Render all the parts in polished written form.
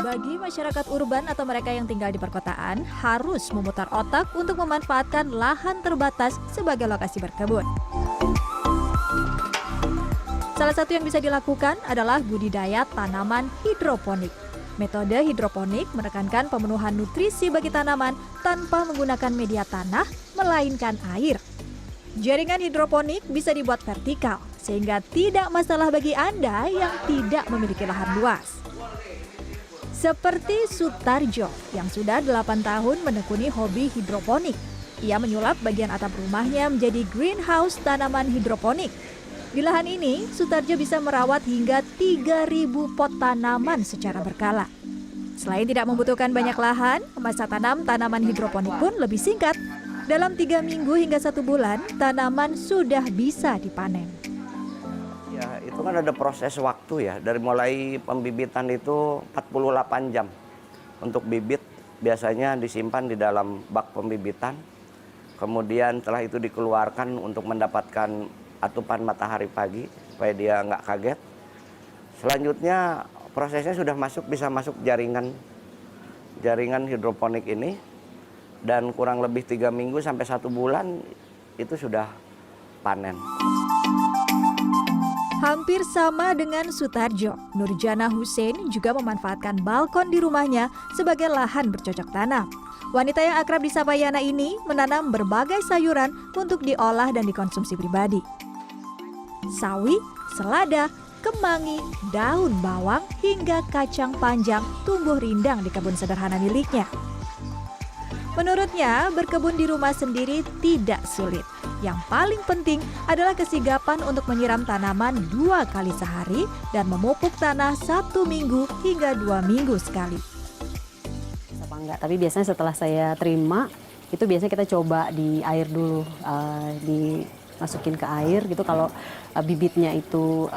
Bagi masyarakat urban atau mereka yang tinggal di perkotaan, harus memutar otak untuk memanfaatkan lahan terbatas sebagai lokasi berkebun. Salah satu yang bisa dilakukan adalah budidaya tanaman hidroponik. Metode hidroponik menekankan pemenuhan nutrisi bagi tanaman tanpa menggunakan media tanah, melainkan air. Jaringan hidroponik bisa dibuat vertikal, sehingga tidak masalah bagi Anda yang tidak memiliki lahan luas. Seperti Sutarjo yang sudah 8 tahun menekuni hobi hidroponik. Ia menyulap bagian atap rumahnya menjadi greenhouse tanaman hidroponik. Di lahan ini, Sutarjo bisa merawat hingga 3.000 pot tanaman secara berkala. Selain tidak membutuhkan banyak lahan, masa tanam tanaman hidroponik pun lebih singkat. Dalam 3 minggu hingga 1 bulan, tanaman sudah bisa dipanen. Ya, itu kan ada proses waktu ya, dari mulai pembibitan itu 48 jam. Untuk bibit biasanya disimpan di dalam bak pembibitan, kemudian setelah itu dikeluarkan untuk mendapatkan atupan matahari pagi, supaya dia nggak kaget. Selanjutnya prosesnya sudah bisa masuk jaringan hidroponik ini, dan kurang lebih 3 minggu sampai 1 bulan itu sudah panen. Hampir sama dengan Sutarjo, Nurjana Hussein juga memanfaatkan balkon di rumahnya sebagai lahan bercocok tanam. Wanita yang akrab disapa Yana ini menanam berbagai sayuran untuk diolah dan dikonsumsi pribadi. Sawi, selada, kemangi, daun bawang, hingga kacang panjang tumbuh rindang di kebun sederhana miliknya. Menurutnya, berkebun di rumah sendiri tidak sulit. Yang paling penting adalah kesigapan untuk menyiram tanaman 2 kali sehari dan memupuk tanah 1 minggu hingga 2 minggu sekali. Apa enggak, tapi biasanya setelah saya terima, itu biasanya kita coba di air dulu, dimasukin ke air gitu. Kalau bibitnya itu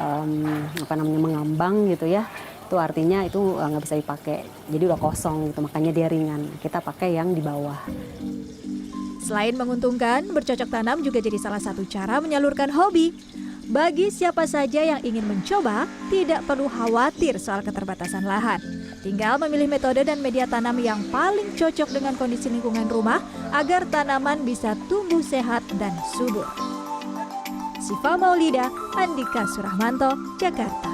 mengambang gitu ya, itu artinya itu nggak bisa dipakai, jadi udah kosong gitu, makanya dia ringan. Kita pakai yang di bawah. Selain menguntungkan, bercocok tanam juga jadi salah satu cara menyalurkan hobi. Bagi siapa saja yang ingin mencoba, tidak perlu khawatir soal keterbatasan lahan. Tinggal memilih metode dan media tanam yang paling cocok dengan kondisi lingkungan rumah agar tanaman bisa tumbuh sehat dan subur. Siva Maulida, Andika Surahmanto, Jakarta.